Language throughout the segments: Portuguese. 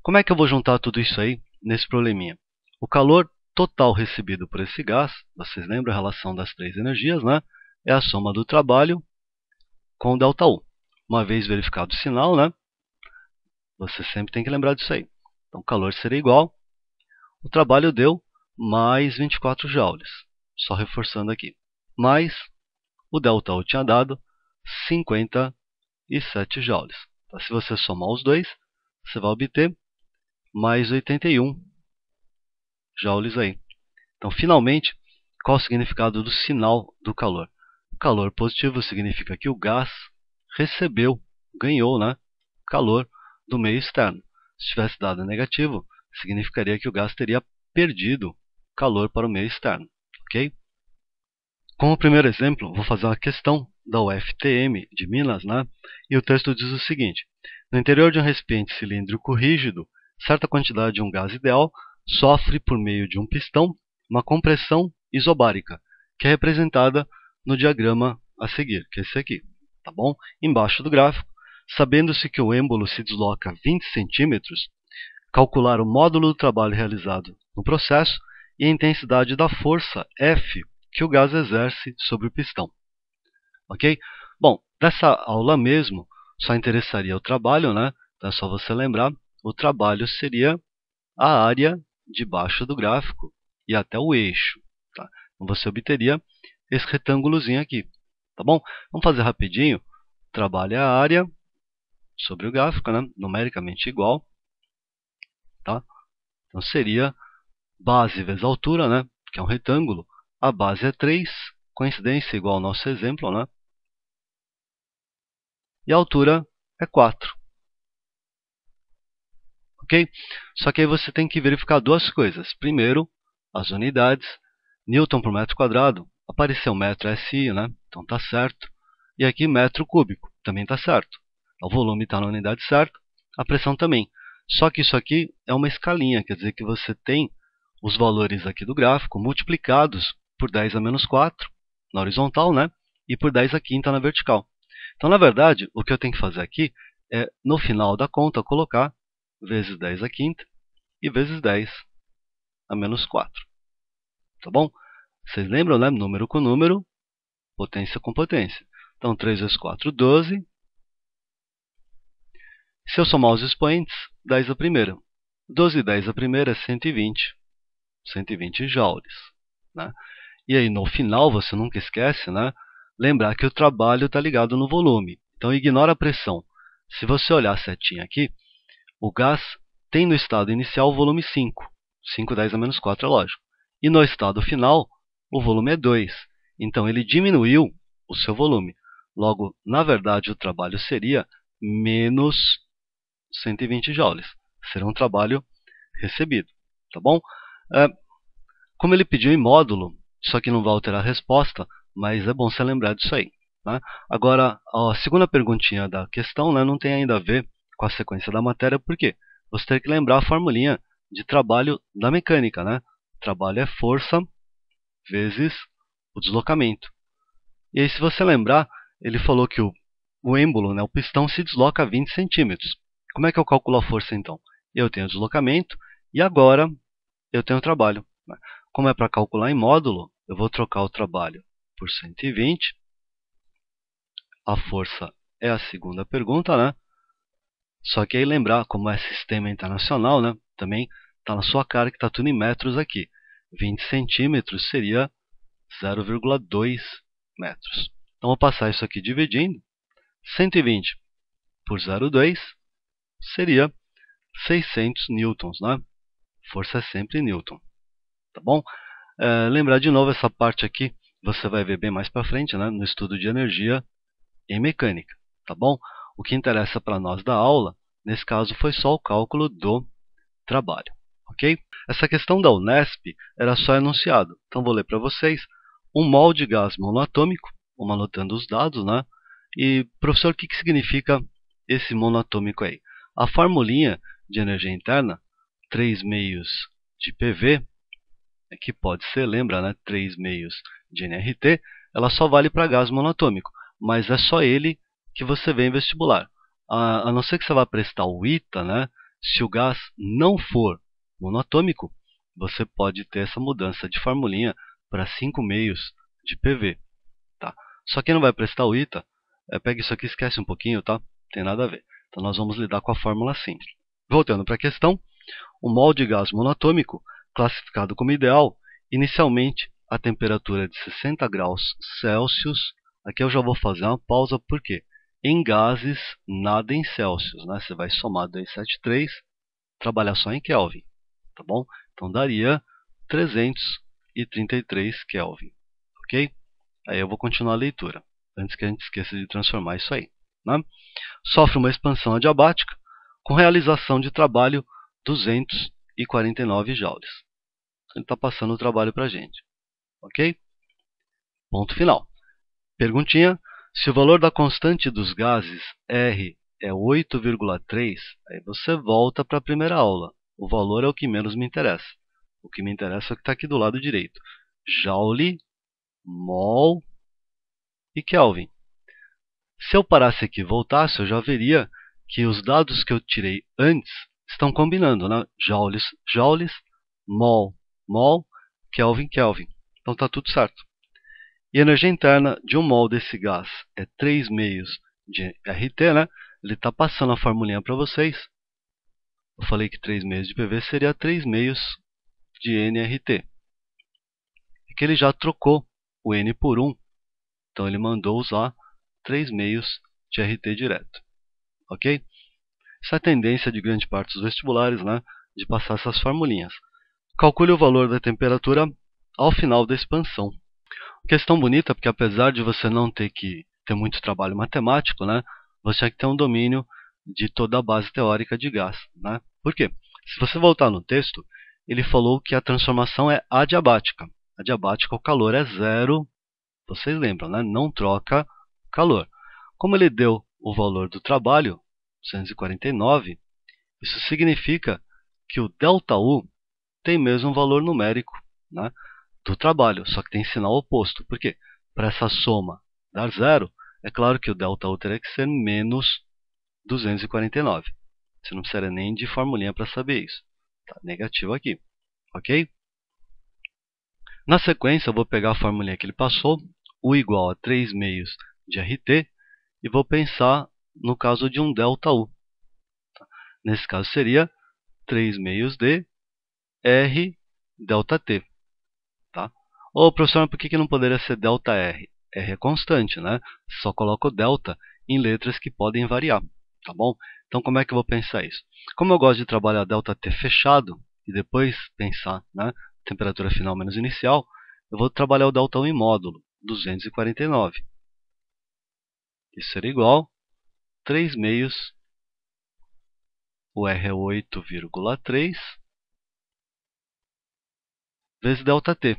Como é que eu vou juntar tudo isso aí nesse probleminha? O calor total recebido por esse gás, vocês lembram a relação das três energias, né? É a soma do trabalho com o ΔU. Uma vez verificado o sinal, né? Você sempre tem que lembrar disso aí. Então, o calor seria igual. O trabalho deu mais 24 joules. Só reforçando aqui. Mais o ΔU tinha dado 57 joules. Então, se você somar os dois, você vai obter mais 81 joules aí. Então, finalmente, qual o significado do sinal do calor? O calor positivo significa que o gás recebeu, ganhou, né, calor do meio externo. Se tivesse dado negativo, significaria que o gás teria perdido calor para o meio externo. Ok? Como primeiro exemplo, vou fazer uma questão da UFTM de Minas, né? E o texto diz o seguinte: no interior de um recipiente cilíndrico rígido, certa quantidade de um gás ideal sofre, por meio de um pistão, uma compressão isobárica, que é representada no diagrama a seguir, que é esse aqui. Tá bom? Embaixo do gráfico, sabendo-se que o êmbolo se desloca 20 centímetros, calcular o módulo do trabalho realizado no processo e a intensidade da força F que o gás exerce sobre o pistão. Ok? Bom, dessa aula mesmo, só interessaria o trabalho, né? Então é só você lembrar, o trabalho seria a área debaixo do gráfico e até o eixo. Tá? Então você obteria esse retângulozinho aqui. Tá bom? Vamos fazer rapidinho. O trabalho é a área sobre o gráfico, né? Numericamente igual. Tá? Então seria base vezes altura, né? Que é um retângulo. A base é 3, coincidência igual ao nosso exemplo, né? E a altura é 4. Ok? Só que aí você tem que verificar duas coisas. Primeiro, as unidades. Newton por metro quadrado. Apareceu metro SI, né? Então tá certo. E aqui metro cúbico. Também tá certo. O volume está na unidade certa. A pressão também. Só que isso aqui é uma escalinha. Quer dizer que você tem os valores aqui do gráfico multiplicados por 10 a menos 4 na horizontal, né? E por 10 a quinta na vertical. Então, na verdade, o que eu tenho que fazer aqui é, no final da conta, colocar vezes 10 a quinta e vezes 10 a menos 4. Tá bom? Vocês lembram, né? Número com número, potência com potência. Então, 3 vezes 4, 12. Se eu somar os expoentes, 10 a primeira. 12 e 10 a primeira é 120. 120 joules. Né? E aí, no final, você nunca esquece, né? Lembrar que o trabalho está ligado no volume. Então, ignora a pressão. Se você olhar a setinha aqui, o gás tem no estado inicial o volume 5. 5, 10 a menos 4, é lógico. E no estado final, o volume é 2. Então, ele diminuiu o seu volume. Logo, na verdade, o trabalho seria menos 120 joules. Será um trabalho recebido. Tá bom? Como ele pediu em módulo, isso aqui não vai alterar a resposta, mas é bom você lembrar disso aí. Né? Agora, a segunda perguntinha da questão, né, não tem ainda a ver com a sequência da matéria, por quê? Você tem que lembrar a formulinha de trabalho da mecânica. Né? Trabalho é força vezes o deslocamento. E aí, se você lembrar, ele falou que o êmbolo, né, o pistão, se desloca a 20 centímetros. Como é que eu calculo a força, então? Eu tenho o deslocamento e agora eu tenho o trabalho. Né? Como é para calcular em módulo, eu vou trocar o trabalho por 120. A força é a segunda pergunta, né? Só que aí lembrar, como é sistema internacional, né? Também está na sua cara que está tudo em metros aqui. 20 centímetros seria 0,2 metros. Então, vou passar isso aqui dividindo. 120 por 0,2 seria 600 newtons, né? Força é sempre newton. Tá bom? Lembrar de novo essa parte aqui, você vai ver bem mais para frente, né, no estudo de energia em mecânica, tá bom? O que interessa para nós da aula, nesse caso, foi só o cálculo do trabalho, ok? Essa questão da Unesp era só enunciado, então vou ler para vocês. Um mol de gás monoatômico, vamos anotando os dados, né? E, professor, o que significa esse monoatômico aí? A formulinha de energia interna, 3 meios de PV, que pode ser, lembra, né, 3 meios de nRT, ela só vale para gás monoatômico, mas é só ele que você vê em vestibular. A não ser que você vá prestar o ITA, né, Se o gás não for monatômico, você pode ter essa mudança de formulinha para 5 meios de PV. Tá? Só quem não vai prestar o ITA, pega isso aqui e esquece um pouquinho, tá? Não tem nada a ver. Então nós vamos lidar com a fórmula simples. Voltando para a questão, o mol de gás monatômico, classificado como ideal, inicialmente a temperatura é de 60 graus Celsius. Aqui eu já vou fazer uma pausa, porque em gases, nada em Celsius, né? Você vai somar 273, trabalhar só em Kelvin, tá bom? Então daria 333 Kelvin, ok? Aí eu vou continuar a leitura, antes que a gente esqueça de transformar isso aí, né? Sofre uma expansão adiabática com realização de trabalho 249 joules. Ele está passando o trabalho para a gente, ok? Ponto final. Perguntinha: se o valor da constante dos gases R é 8,3, aí você volta para a primeira aula. O valor é o que menos me interessa. O que me interessa é o que está aqui do lado direito. Joule, mol e Kelvin. Se eu parasse aqui e voltasse, eu já veria que os dados que eu tirei antes estão combinando, né? Joules, joules, mol, mol, Kelvin, Kelvin. Então está tudo certo. E a energia interna de um mol desse gás é 3 meios de RT, né? Ele está passando a formulinha para vocês. Eu falei que 3 meios de PV seria 3 meios de nRT. E que ele já trocou o N por 1. Então ele mandou usar 3 meios de RT direto. Ok? Essa é a tendência de grande parte dos vestibulares, né? De passar essas formulinhas. Calcule o valor da temperatura ao final da expansão. Questão bonita, porque apesar de você não ter que ter muito trabalho matemático, né, você tem que ter um domínio de toda a base teórica de gás, né? Por quê? Se você voltar no texto, ele falou que a transformação é adiabática. Adiabática, o calor é zero. Vocês lembram, né? Não troca calor. Como ele deu o valor do trabalho, 249, isso significa que o ΔU tem mesmo um valor numérico, né, do trabalho, só que tem sinal oposto. Por quê? Para essa soma dar zero, é claro que o ΔU teria que ser menos 249. Você não precisaria nem de formulinha para saber isso. Tá negativo aqui, ok? Na sequência, eu vou pegar a formulinha que ele passou, U igual a 3 meios de RT, e vou pensar no caso de um ΔU. Nesse caso seria 3 meios de R ΔT. Tá? Ô, professor, por que não poderia ser ΔR? R é constante, né? Só coloco delta em letras que podem variar, tá bom? Então, como é que eu vou pensar isso? Como eu gosto de trabalhar ΔT fechado e depois pensar, né, temperatura final menos inicial, eu vou trabalhar o ΔU em módulo, 249. Isso seria igual a 3 meios, o R é 8,3, vezes ΔT.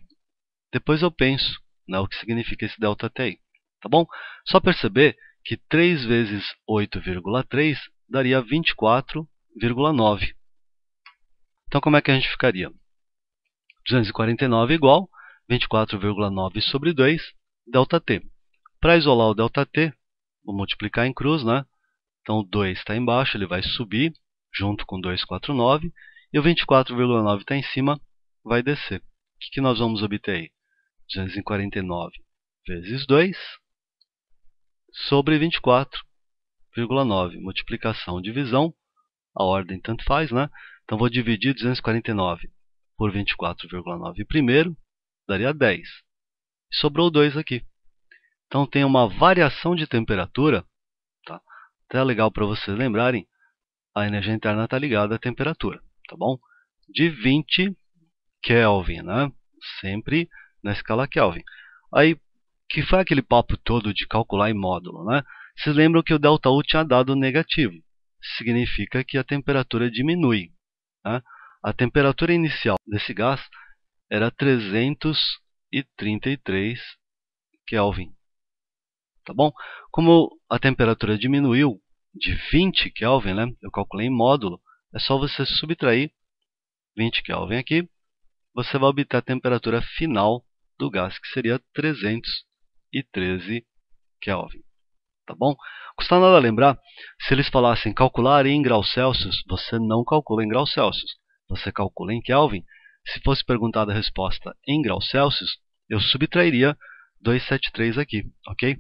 Depois eu penso, né, o que significa esse ΔT aí. Tá bom? Só perceber que 3 vezes 8,3 daria 24,9. Então, como é que a gente ficaria? 249 igual 24,9 sobre 2, ΔT. Para isolar o ΔT, vou multiplicar em cruz, né? Então, o 2 está embaixo, ele vai subir junto com 249, e o 24,9 está em cima, vai descer. O que nós vamos obter aí? 249 vezes 2 sobre 24,9. Multiplicação, divisão, a ordem tanto faz, né? Então vou dividir 249 por 24,9 primeiro, daria 10. Sobrou 2 aqui. Então tem uma variação de temperatura, tá? Até é legal para vocês lembrarem, a energia interna está ligada à temperatura, tá bom? De 20 Kelvin, né? Sempre na escala Kelvin. Aí, que foi aquele papo todo de calcular em módulo, né? Vocês lembram que o ΔU tinha dado negativo. Significa que a temperatura diminui, né? A temperatura inicial desse gás era 333 Kelvin. Tá bom? Como a temperatura diminuiu de 20 Kelvin, né? Eu calculei em módulo, é só você subtrair 20 Kelvin aqui, você vai obter a temperatura final do gás, que seria 313 Kelvin. tá bom? Custa nada lembrar, se eles falassem calcular em graus Celsius, você não calcula em graus Celsius, você calcula em Kelvin. Se fosse perguntada a resposta em graus Celsius, eu subtrairia 273 aqui, ok?